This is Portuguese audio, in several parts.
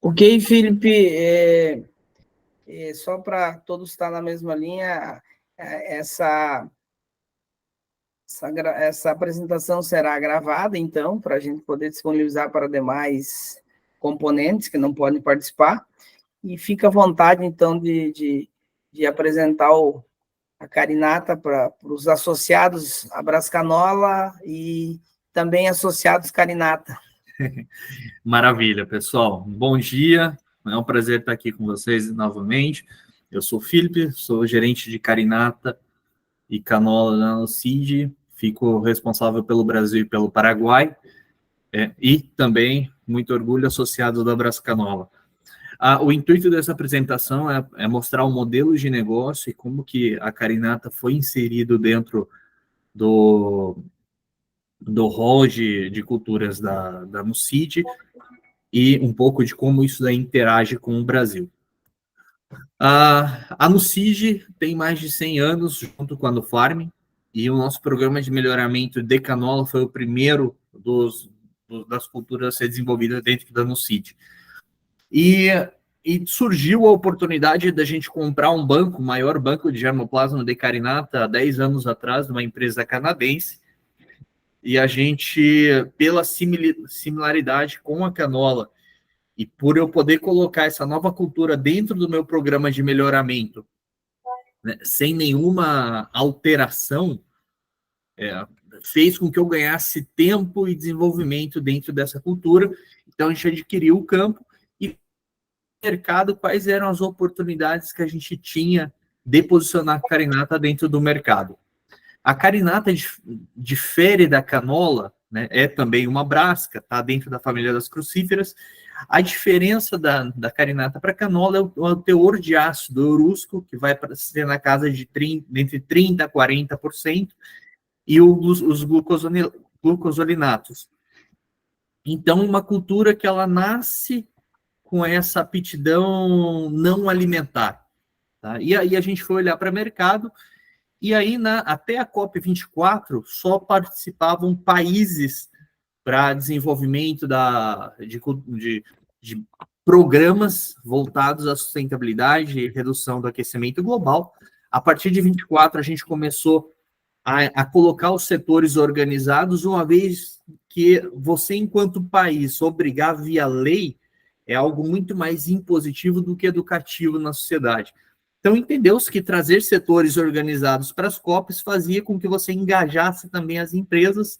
Ok, Felipe, só para todos estar na mesma linha, essa apresentação será gravada, então, para a gente poder disponibilizar para demais componentes que não podem participar, e fica à vontade, então, de apresentar a Carinata para os associados Abrascanola e também associados Carinata. Maravilha, pessoal. Bom dia, é um prazer estar aqui com vocês novamente. Eu sou o Felipe, sou gerente de Carinata e Canola na Nocid, fico responsável pelo Brasil e pelo Paraguai, e também, muito orgulho, associado da Brascanola. O intuito dessa apresentação é mostrar o modelo de negócio e como que a Carinata foi inserido dentro do hall de culturas da Nocid, e um pouco de como isso daí interage com o Brasil. A Nucige tem mais de 100 anos, junto com a Nufarm, e o nosso programa de melhoramento de canola foi o primeiro das culturas a ser desenvolvidas dentro da Nucige. E surgiu a oportunidade da gente comprar um banco, o maior banco de germoplasma de carinata, há 10 anos atrás, de uma empresa canadense, e a gente, pela similaridade com a canola, e por eu poder colocar essa nova cultura dentro do meu programa de melhoramento, né, sem nenhuma alteração, fez com que eu ganhasse tempo e desenvolvimento dentro dessa cultura. Então, a gente adquiriu o campo e no mercado quais eram as oportunidades que a gente tinha de posicionar a carinata dentro do mercado. A carinata difere da canola, né, é também uma brasca, está dentro da família das crucíferas. A diferença da carinata para a canola é o teor de ácido eurusco, que vai ser na casa de entre 30% a 40%, e os glucosolinatos. Então, uma cultura que ela nasce com essa aptidão não alimentar. Tá? E aí a gente foi olhar para o mercado, e aí até a COP24 só participavam países para desenvolvimento de programas voltados à sustentabilidade e redução do aquecimento global. A partir de 24, a gente começou a colocar os setores organizados, uma vez que você, enquanto país, obrigar via lei é algo muito mais impositivo do que educativo na sociedade. Então, entendeu-se que trazer setores organizados para as COPs fazia com que você engajasse também as empresas,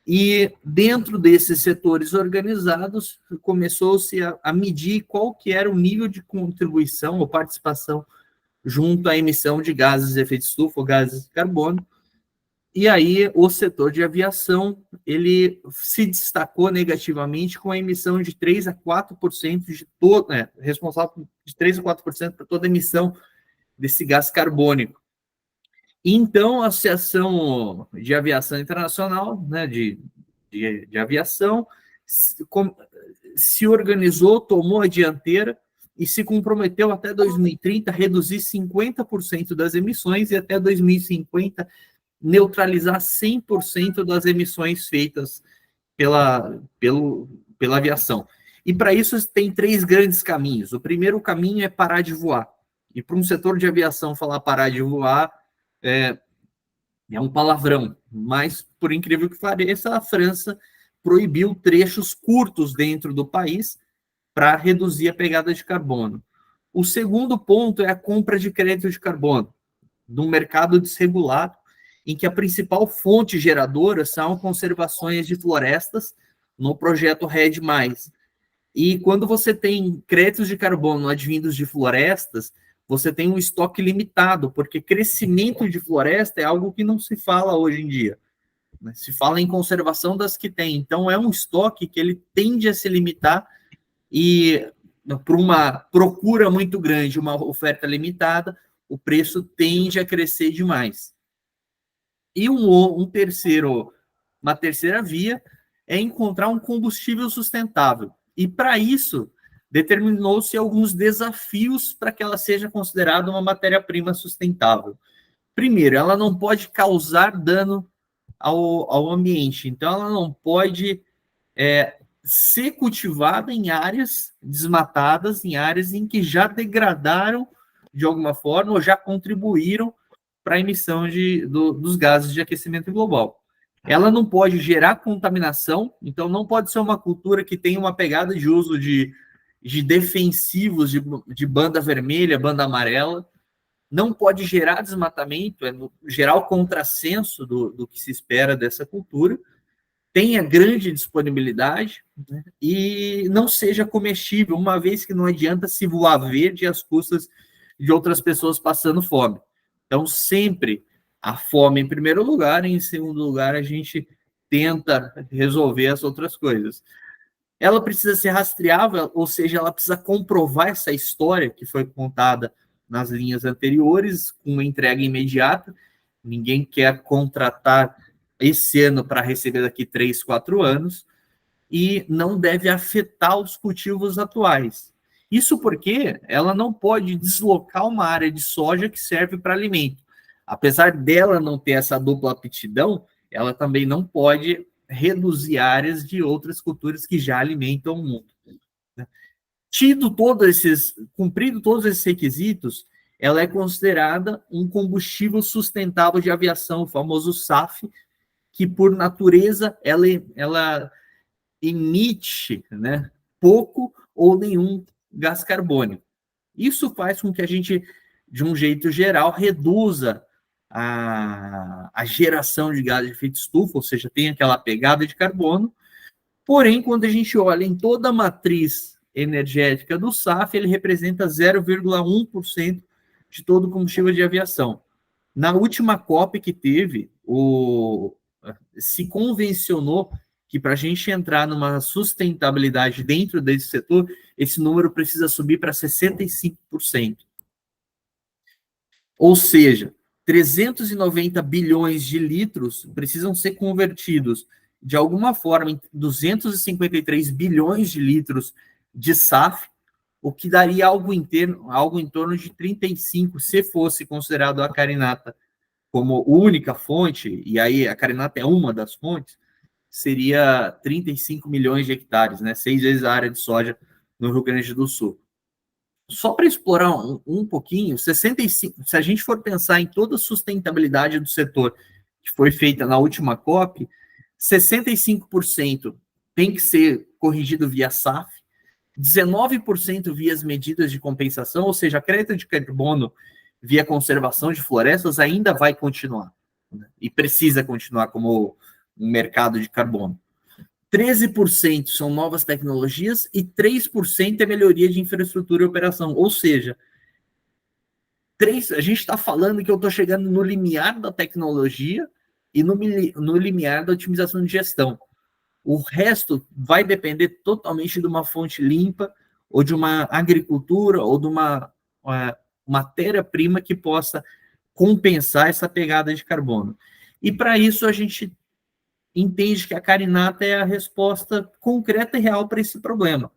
e dentro desses setores organizados começou-se a medir qual que era o nível de contribuição ou participação junto à emissão de gases de efeito estufa ou gases de carbono. E aí o setor de aviação ele se destacou negativamente com a emissão de 3 a 4% de todo, responsável de 3 a 4% para toda a emissão desse gás carbônico. Então, a Associação de Aviação Internacional, né, de aviação, se organizou, tomou a dianteira e se comprometeu até 2030 a reduzir 50% das emissões e até 2050 neutralizar 100% das emissões feitas pela aviação. E para isso tem 3 grandes caminhos. O primeiro caminho é parar de voar. E para um setor de aviação falar parar de voar é um palavrão, mas, por incrível que pareça, a França proibiu trechos curtos dentro do país para reduzir a pegada de carbono. O segundo ponto é a compra de crédito de carbono, num mercado desregulado, em que a principal fonte geradora são conservações de florestas no projeto RED+. E quando você tem créditos de carbono advindos de florestas, você tem um estoque limitado, porque crescimento de floresta é algo que não se fala hoje em dia. Né? Se fala em conservação das que tem. Então, é um estoque que ele tende a se limitar e, por uma procura muito grande, uma oferta limitada, o preço tende a crescer demais. E uma terceira via é encontrar um combustível sustentável. E, para isso, determinou-se alguns desafios para que ela seja considerada uma matéria-prima sustentável. Primeiro, ela não pode causar dano ao ambiente. Então, ela não pode ser cultivada em áreas desmatadas, em áreas em que já degradaram de alguma forma ou já contribuíram para a emissão dos gases de aquecimento global. Ela não pode gerar contaminação, então não pode ser uma cultura que tenha uma pegada de uso de defensivos de banda vermelha, banda amarela, não pode gerar desmatamento, gerar o contrassenso do que se espera dessa cultura, tenha grande disponibilidade, né, e não seja comestível, uma vez que não adianta se voar verde às custas de outras pessoas passando fome. Então, sempre a fome em primeiro lugar, e em segundo lugar, a gente tenta resolver as outras coisas. Ela precisa ser rastreável, ou seja, ela precisa comprovar essa história que foi contada nas linhas anteriores, com uma entrega imediata. Ninguém quer contratar esse ano para receber daqui 3, 4 anos, e não deve afetar os cultivos atuais. Isso porque ela não pode deslocar uma área de soja que serve para alimento. Apesar dela não ter essa dupla aptidão, ela também não pode reduzir áreas de outras culturas que já alimentam o mundo. Cumprido todos esses requisitos, ela é considerada um combustível sustentável de aviação, o famoso SAF, que por natureza ela emite, né, pouco ou nenhum gás carbônico. Isso faz com que a gente, de um jeito geral, reduza a geração de gás de efeito estufa, ou seja, tem aquela pegada de carbono. Porém, quando a gente olha em toda a matriz energética do SAF, ele representa 0,1% de todo o combustível de aviação. Na última COP que teve, se convencionou que para a gente entrar numa sustentabilidade dentro desse setor, esse número precisa subir para 65%. Ou seja, 390 bilhões de litros precisam ser convertidos de alguma forma em 253 bilhões de litros de SAF, o que daria algo em torno de 35, se fosse considerado a carinata como única fonte, e aí a carinata é uma das fontes, seria 35 milhões de hectares, né? 6 vezes a área de soja no Rio Grande do Sul. Só para explorar um pouquinho, 65, se a gente for pensar em toda a sustentabilidade do setor que foi feita na última COP, 65% tem que ser corrigido via SAF, 19% via as medidas de compensação, ou seja, a crédito de carbono via conservação de florestas ainda vai continuar, né? E precisa continuar como um mercado de carbono. 13% são novas tecnologias e 3% é melhoria de infraestrutura e operação. Ou seja, a gente está falando que eu estou chegando no limiar da tecnologia e no limiar da otimização de gestão. O resto vai depender totalmente de uma fonte limpa ou de uma agricultura ou de uma matéria-prima que possa compensar essa pegada de carbono. E para isso a gente entende que a carinata é a resposta concreta e real para esse problema.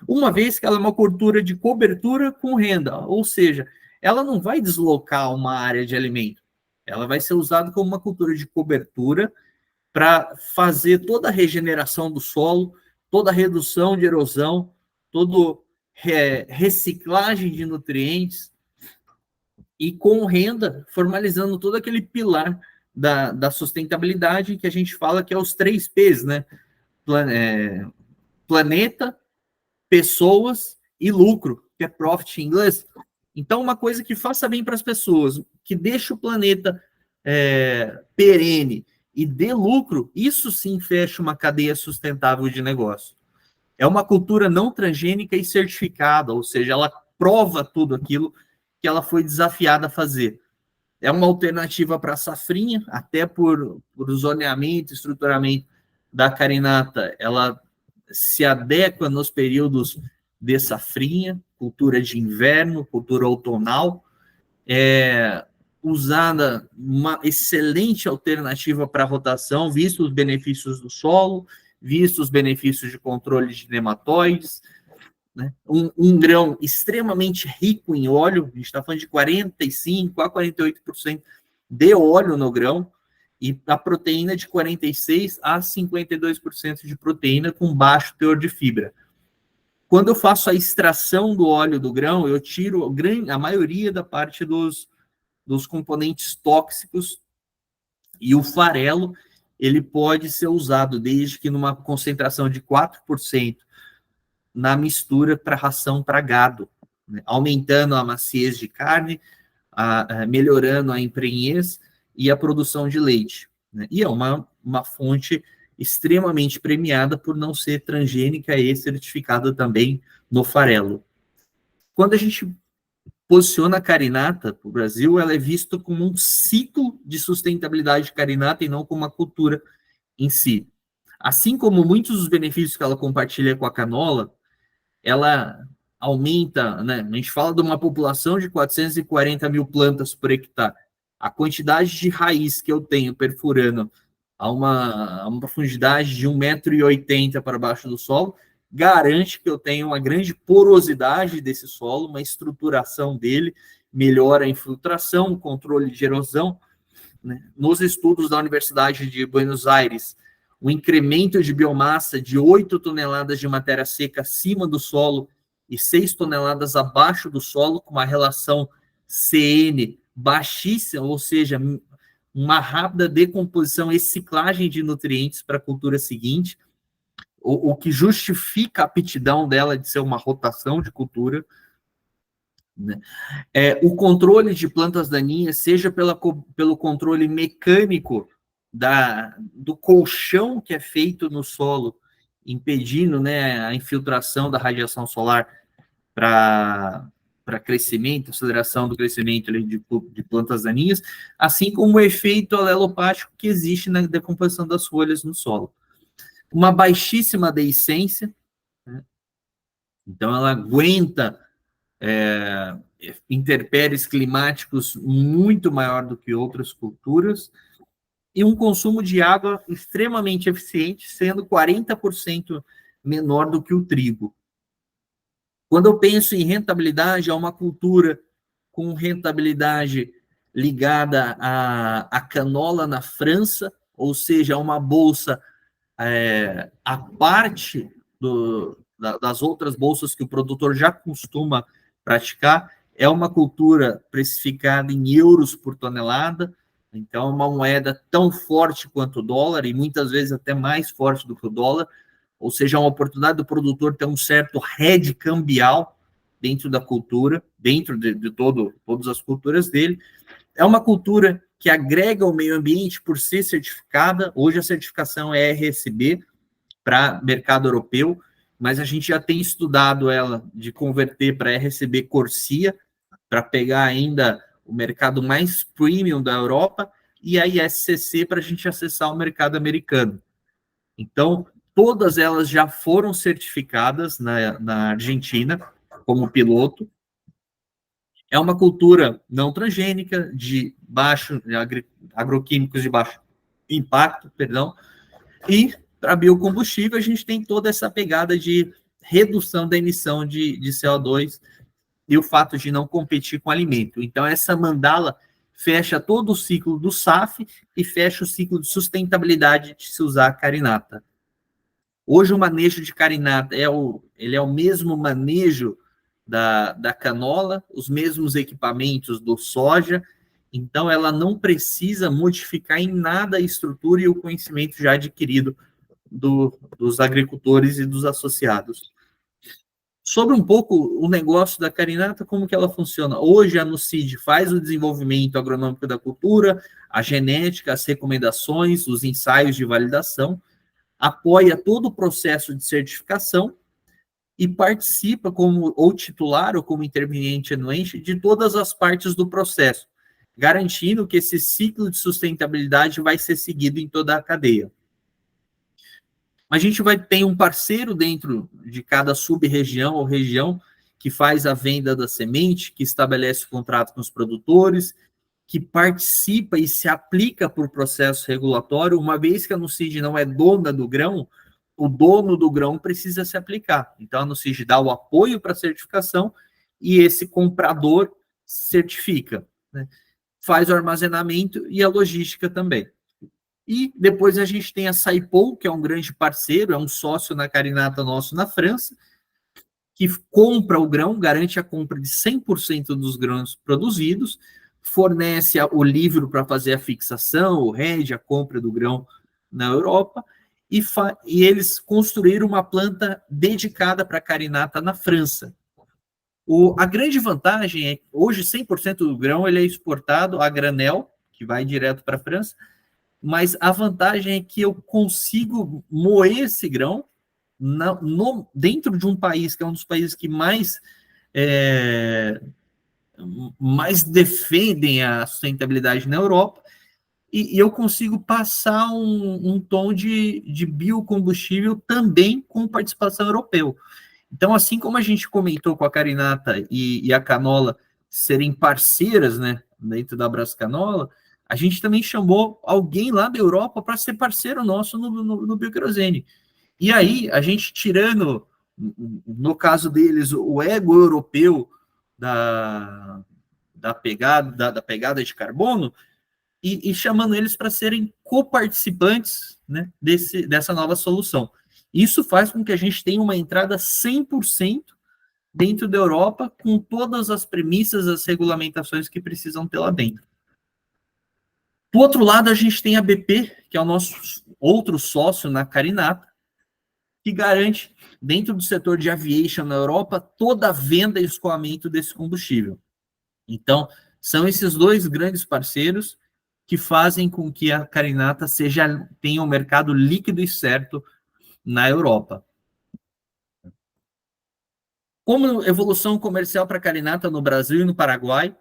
Uma vez que ela é uma cultura de cobertura com renda, ou seja, ela não vai deslocar uma área de alimento, ela vai ser usada como uma cultura de cobertura para fazer toda a regeneração do solo, toda a redução de erosão, toda reciclagem de nutrientes, e com renda, formalizando todo aquele pilar da sustentabilidade que a gente fala que é os 3 P's, né? Planeta, pessoas e lucro, que é profit em inglês. Então, uma coisa que faça bem para as pessoas, que deixe o planeta perene e dê lucro, isso sim fecha uma cadeia sustentável de negócio. É uma cultura não transgênica e certificada, ou seja, ela prova tudo aquilo que ela foi desafiada a fazer. É uma alternativa para a safrinha, até por zoneamento, estruturamento da carinata, ela se adequa nos períodos de safrinha, cultura de inverno, cultura outonal, usada uma excelente alternativa para a rotação, visto os benefícios do solo, visto os benefícios de controle de nematóides, né? Um grão extremamente rico em óleo, a gente está falando de 45% a 48% de óleo no grão, e a proteína de 46% a 52% de proteína com baixo teor de fibra. Quando eu faço a extração do óleo do grão, eu tiro a maioria da parte dos componentes tóxicos, e o farelo ele pode ser usado desde que numa concentração de 4% na mistura para ração para gado, né? Aumentando a maciez de carne, melhorando a emprenhez e a produção de leite, né? E é uma fonte extremamente premiada por não ser transgênica e certificada também no farelo. Quando a gente posiciona a carinata para o Brasil, ela é vista como um ciclo de sustentabilidade de carinata e não como uma cultura em si. Assim como muitos dos benefícios que ela compartilha com a canola, ela aumenta, né? A gente fala de uma população de 440 mil plantas por hectare. A quantidade de raiz que eu tenho perfurando a uma profundidade de 1,80 m para baixo do solo, garante que eu tenho uma grande porosidade desse solo, uma estruturação dele, melhora a infiltração, controle de erosão, né? Nos estudos da Universidade de Buenos Aires, um incremento de biomassa de 8 toneladas de matéria seca acima do solo e 6 toneladas abaixo do solo, com uma relação CN baixíssima, ou seja, uma rápida decomposição e ciclagem de nutrientes para a cultura seguinte, o que justifica a aptidão dela de ser uma rotação de cultura, né? O controle de plantas daninhas, seja pelo controle mecânico do colchão que é feito no solo, impedindo, né, a infiltração da radiação solar para crescimento, aceleração do crescimento de plantas daninhas, assim como o efeito alelopático que existe na decomposição das folhas no solo. Uma baixíssima deiscência, né? Então ela aguenta intempéries climáticos muito maior do que outras culturas, e um consumo de água extremamente eficiente, sendo 40% menor do que o trigo. Quando eu penso em rentabilidade, é uma cultura com rentabilidade ligada à canola na França, ou seja, uma bolsa à parte das outras bolsas que o produtor já costuma praticar. É uma cultura precificada em euros por tonelada, então é uma moeda tão forte quanto o dólar, e muitas vezes até mais forte do que o dólar, ou seja, é uma oportunidade do produtor ter um certo hedge cambial dentro da cultura, dentro de todas as culturas dele. É uma cultura que agrega ao meio ambiente por ser certificada. Hoje a certificação é RSB para mercado europeu, mas a gente já tem estudado ela de converter para RSB Corsia, para pegar ainda o mercado mais premium da Europa, e a ISCC para a gente acessar o mercado americano. Então, todas elas já foram certificadas na Argentina como piloto. É uma cultura não transgênica, de agroquímicos de baixo impacto, e para biocombustível a gente tem toda essa pegada de redução da emissão de CO2 e o fato de não competir com alimento. Então, essa mandala fecha todo o ciclo do SAF e fecha o ciclo de sustentabilidade de se usar a carinata. Hoje, o manejo de carinata ele é o mesmo manejo da canola, os mesmos equipamentos do soja, então ela não precisa modificar em nada a estrutura e o conhecimento já adquirido dos agricultores e dos associados. Sobre um pouco o negócio da carinata, como que ela funciona. Hoje a Nucid faz o desenvolvimento agronômico da cultura, a genética, as recomendações, os ensaios de validação, apoia todo o processo de certificação e participa como ou titular ou como interveniente anuente de todas as partes do processo, garantindo que esse ciclo de sustentabilidade vai ser seguido em toda a cadeia. A gente vai ter um parceiro dentro de cada sub-região ou região que faz a venda da semente, que estabelece o contrato com os produtores, que participa e se aplica por processo regulatório. Uma vez que a Nucid não é dona do grão, o dono do grão precisa se aplicar. Então, a Nucid dá o apoio para a certificação e esse comprador certifica, né? Faz o armazenamento e a logística também. E depois a gente tem a Saipol, que é um grande parceiro, é um sócio na Carinata nosso na França, que compra o grão, garante a compra de 100% dos grãos produzidos, fornece o livro para fazer a fixação, o hedge, a compra do grão na Europa, e eles construíram uma planta dedicada para a carinata na França. A grande vantagem é que hoje 100% do grão ele é exportado a granel, que vai direto para a França, mas a vantagem é que eu consigo moer esse grão dentro de um país que é um dos países que mais defendem a sustentabilidade na Europa, e eu consigo passar um tom de biocombustível também com participação europeu. Então, assim como a gente comentou com a Carinata e a Canola serem parceiras, né, dentro da Brascanola, a gente também chamou alguém lá da Europa para ser parceiro nosso no bioquerosene. E aí, a gente tirando, no caso deles, o ego europeu da pegada de carbono, e chamando eles para serem coparticipantes, né, dessa nova solução. Isso faz com que a gente tenha uma entrada 100% dentro da Europa, com todas as premissas, as regulamentações que precisam ter lá dentro. Do outro lado, a gente tem a BP, que é o nosso outro sócio na Carinata, que garante, dentro do setor de aviation na Europa, toda a venda e escoamento desse combustível. Então, são esses dois grandes parceiros que fazem com que a Carinata tenha um mercado líquido e certo na Europa. Como evolução comercial para a Carinata no Brasil e no Paraguai,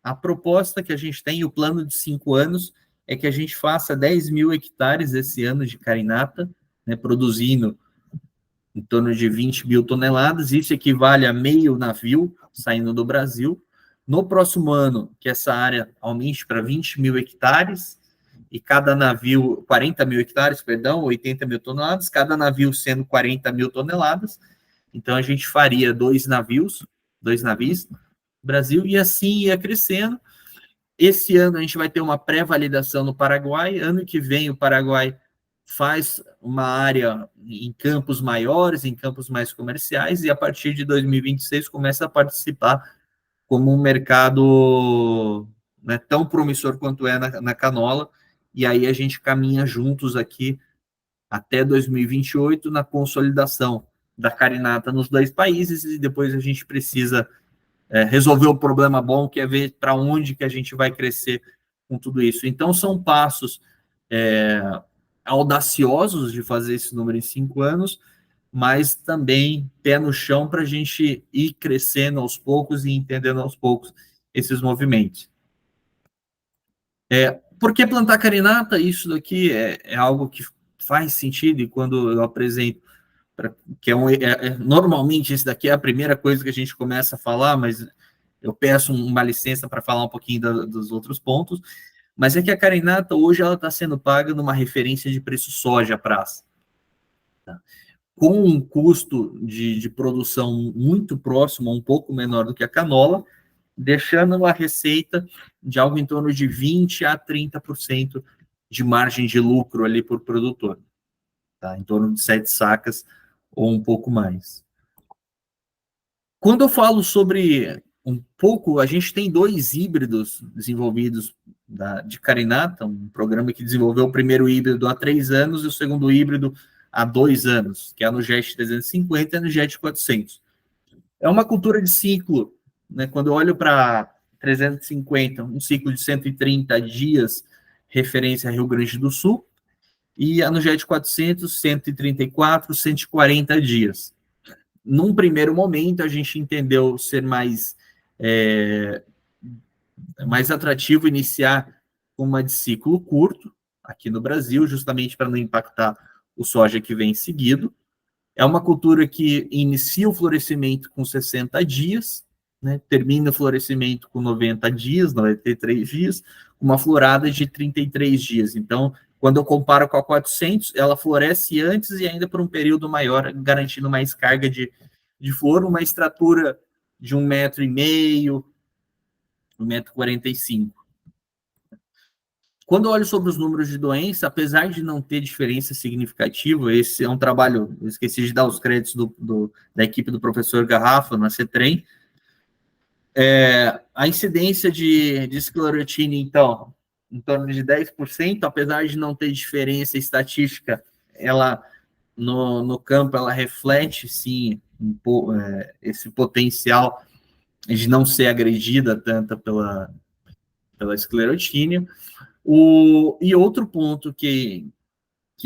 a proposta que a gente tem, o plano de 5 anos, é que a gente faça 10 mil hectares esse ano de Carinata, né, produzindo em torno de 20 mil toneladas, isso equivale a meio navio saindo do Brasil. No próximo ano, que essa área aumente para 20 mil hectares, e cada navio, 40 mil hectares, perdão, 80 mil toneladas, cada navio sendo 40 mil toneladas, então a gente faria dois navios no Brasil, e assim ia crescendo. Esse ano a gente vai ter uma pré-validação no Paraguai, ano que vem o Paraguai faz uma área em campos maiores, em campos mais comerciais, e a partir de 2026 começa a participar como um mercado, né, tão promissor quanto é na canola, e aí a gente caminha juntos aqui até 2028 na consolidação da carinata nos dois países, e depois a gente precisa resolver o problema bom, que é ver para onde que a gente vai crescer com tudo isso. Então, são passos audaciosos de fazer esse número em 5 anos, mas também pé no chão para a gente ir crescendo aos poucos e entendendo aos poucos esses movimentos. Por que plantar carinata? Isso daqui é algo que faz sentido, e quando eu apresento, normalmente esse daqui é a primeira coisa que a gente começa a falar, mas eu peço uma licença para falar um pouquinho dos outros pontos, mas é que a carinata hoje ela está sendo paga numa referência de preço soja praça, tá? Com um custo de produção muito próximo, um pouco menor do que a canola, deixando uma receita de algo em torno de 20% a 30% de margem de lucro ali por produtor, tá? Em torno de 7 sacas ou um pouco mais. Quando eu falo sobre um pouco, a gente tem 2 híbridos desenvolvidos de carinata, um programa que desenvolveu o primeiro híbrido há 3 anos e o segundo híbrido há 2 anos, que é a Nugest 350 e a Nugest 400. É uma cultura de ciclo, né? Quando eu olho para 350, um ciclo de 130 dias, referência a Rio Grande do Sul, e a Nugest 400, 134, 140 dias. Num primeiro momento, a gente entendeu ser mais atrativo iniciar uma de ciclo curto, aqui no Brasil, justamente para não impactar o soja que vem seguido. É uma cultura que inicia o florescimento com 60 dias, né, termina o florescimento com 90 dias, 93 dias, uma florada de 33 dias. Então, quando eu comparo com a 400, ela floresce antes e ainda por um período maior, garantindo mais carga de flor, uma estrutura de 1,5 m, 1,45 m. Quando eu olho sobre os números de doença, apesar de não ter diferença significativa, esse é um trabalho, eu esqueci de dar os créditos da equipe do professor Garrafa na CETREM, a incidência de esclerotina, então, em torno de 10%, apesar de não ter diferença estatística, ela, no campo, ela reflete, sim, esse potencial de não ser agredida tanto pela esclerotina. E outro ponto que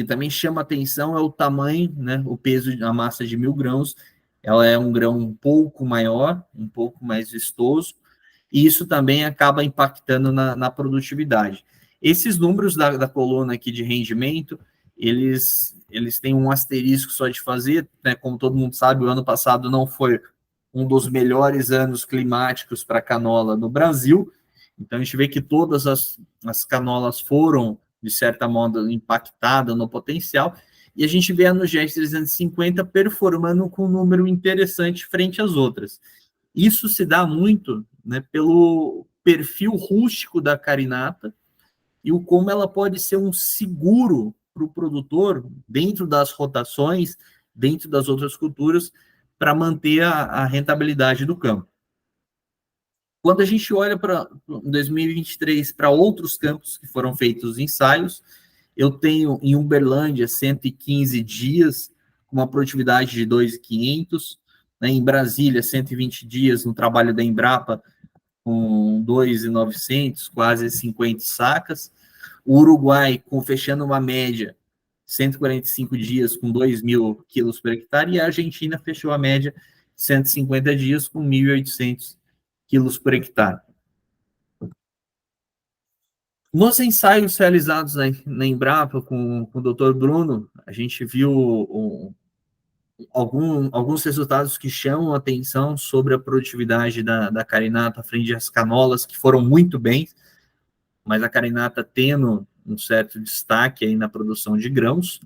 também chama atenção é o tamanho, né, o peso, a massa de 1.000 grãos, ela é um grão um pouco maior, um pouco mais vistoso, e isso também acaba impactando na produtividade. Esses números da coluna aqui de rendimento, eles têm um asterisco só de fazer, né, como todo mundo sabe, o ano passado não foi um dos melhores anos climáticos para canola no Brasil, então a gente vê que todas as canolas foram, de certa modo, impactadas no potencial, e a gente vê a Nugest 350 performando com um número interessante frente às outras. Isso se dá muito, né, pelo perfil rústico da carinata e o como ela pode ser um seguro para o produtor dentro das rotações, dentro das outras culturas, para manter a rentabilidade do campo. Quando a gente olha para 2023 para outros campos que foram feitos ensaios, eu tenho em Uberlândia 115 dias, com uma produtividade de 2.500, né, em Brasília 120 dias no trabalho da Embrapa com 2.900, quase 50 sacas. O Uruguai, fechando uma média, 145 dias com 2.000 quilos por hectare, e a Argentina fechou a média 150 dias com 1.800 quilos por hectare. Nos ensaios realizados na Embrapa com o Dr. Bruno, a gente viu alguns resultados que chamam a atenção sobre a produtividade da carinata frente às canolas, que foram muito bem, mas a carinata tendo um certo destaque aí na produção de grãos,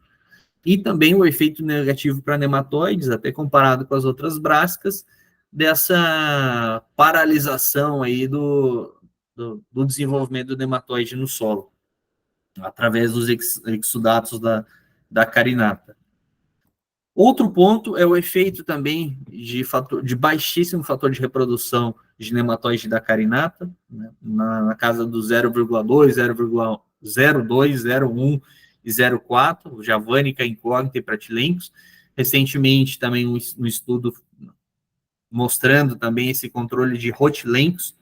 e também o efeito negativo para nematóides, até comparado com as outras brásicas, dessa paralisação aí do desenvolvimento do nematóide no solo, através dos exudatos da carinata. Outro ponto é o efeito também de baixíssimo fator de reprodução de nematóide da carinata, né, na casa do 0,2, 0,02, 0,1 e 0,4, Javanica, incógnita e pratilencos. Recentemente, também um estudo mostrando também esse controle de rotilencos,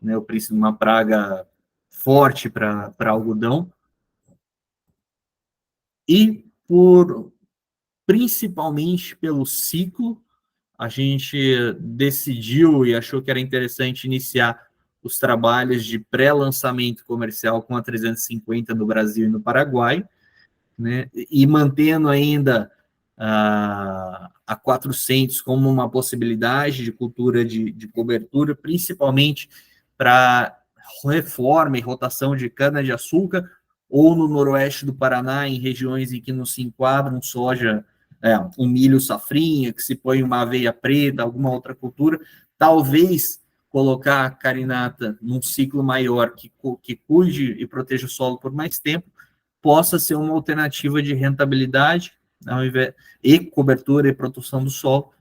né, uma praga forte para algodão. E principalmente pelo ciclo, a gente decidiu e achou que era interessante iniciar os trabalhos de pré-lançamento comercial com a 350 no Brasil e no Paraguai, né, e mantendo ainda a 400 como uma possibilidade de cultura de cobertura, principalmente para reforma e rotação de cana-de-açúcar, ou no noroeste do Paraná, em regiões em que não se enquadram soja, um milho safrinha, que se põe uma aveia preta, alguma outra cultura, talvez colocar a carinata num ciclo maior que cuide e proteja o solo por mais tempo, possa ser uma alternativa de rentabilidade ao invés, e cobertura e proteção do solo.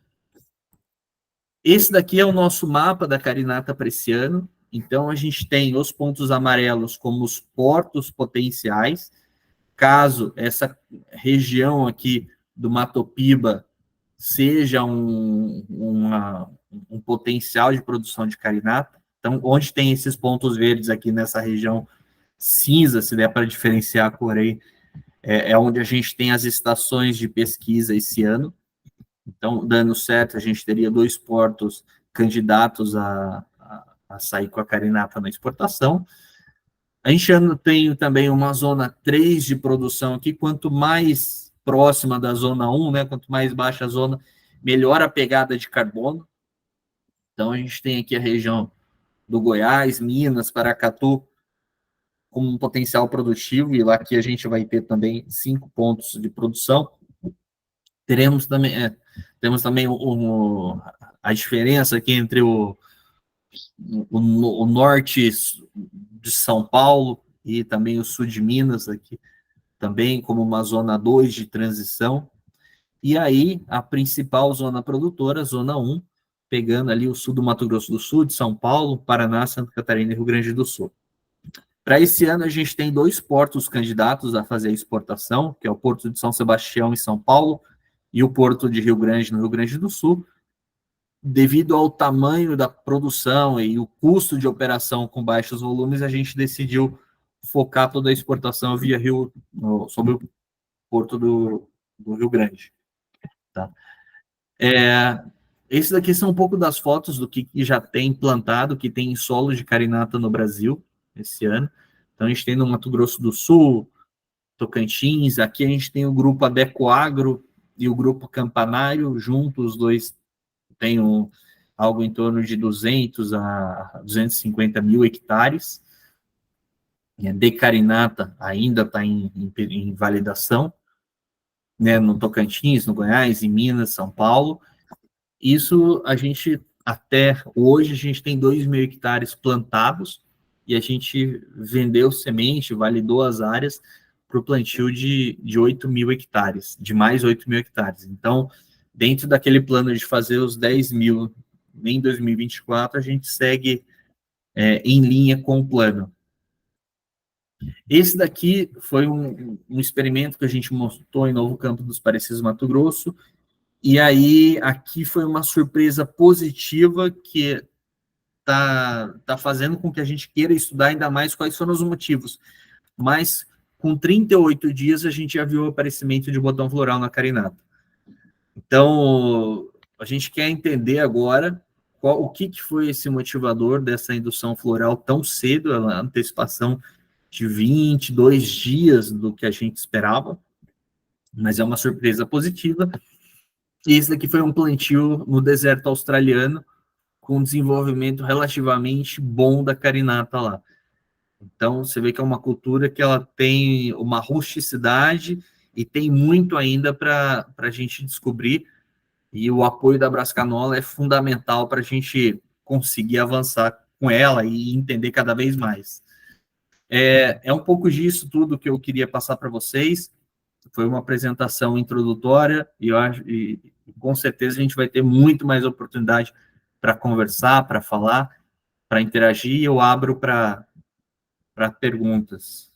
Esse daqui é o nosso mapa da carinata para esse ano. Então, a gente tem os pontos amarelos como os portos potenciais. Caso essa região aqui do Mato Piba seja um potencial de produção de carinata. Então, onde tem esses pontos verdes aqui nessa região cinza, se der para diferenciar a cor aí, é onde a gente tem as estações de pesquisa esse ano. Então, dando certo, a gente teria 2 portos candidatos a sair com a carinata na exportação. A gente tem também uma zona 3 de produção aqui, quanto mais próxima da zona 1, né, quanto mais baixa a zona, melhor a pegada de carbono. Então, a gente tem aqui a região do Goiás, Minas, Paracatu, como um potencial produtivo, e lá aqui a gente vai ter também 5 pontos de produção. Temos também a diferença aqui entre o norte de São Paulo e também o sul de Minas aqui, também como uma zona 2 de transição. E aí, a principal zona produtora, zona 1, pegando ali o sul do Mato Grosso do Sul, de São Paulo, Paraná, Santa Catarina e Rio Grande do Sul. Para esse ano, a gente tem 2 portos candidatos a fazer a exportação, que é o Porto de São Sebastião, em São Paulo, e o Porto de Rio Grande, no Rio Grande do Sul. Devido ao tamanho da produção e o custo de operação com baixos volumes, a gente decidiu focar toda a exportação via Rio, sobre o Porto do Rio Grande. Tá? Esse daqui são um pouco das fotos do que já tem plantado, que tem em solo de carinata no Brasil esse ano. Então, a gente tem no Mato Grosso do Sul, Tocantins, aqui a gente tem o grupo Adecoagro e o grupo Campanário, juntos os dois têm algo em torno de 200 a 250 mil hectares. De carinata ainda está em validação, né, no Tocantins, no Goiás, em Minas, São Paulo. Isso a gente, até hoje, a gente tem 2.000 hectares plantados e a gente vendeu semente, validou as áreas para o plantio de 8.000 hectares, de mais 8.000 hectares. Então, dentro daquele plano de fazer os 10.000 em 2024, a gente segue em linha com o plano. Esse daqui foi um experimento que a gente montou em Novo Campo dos Parecidos, Mato Grosso, e aí aqui foi uma surpresa positiva que tá fazendo com que a gente queira estudar ainda mais quais foram os motivos. Mas com 38 dias a gente já viu o aparecimento de botão floral na carinata. Então, a gente quer entender agora o que foi esse motivador dessa indução floral tão cedo, a antecipação de 22 dias do que a gente esperava, mas é uma surpresa positiva. E esse daqui foi um plantio no deserto australiano, com um desenvolvimento relativamente bom da carinata lá. Então, você vê que é uma cultura que ela tem uma rusticidade e tem muito ainda para a gente descobrir, e o apoio da Brascanola é fundamental para a gente conseguir avançar com ela e entender cada vez mais. É um pouco disso tudo que eu queria passar para vocês. Foi uma apresentação introdutória e eu acho, e com certeza a gente vai ter muito mais oportunidade para conversar, para falar, para interagir. Eu abro para perguntas.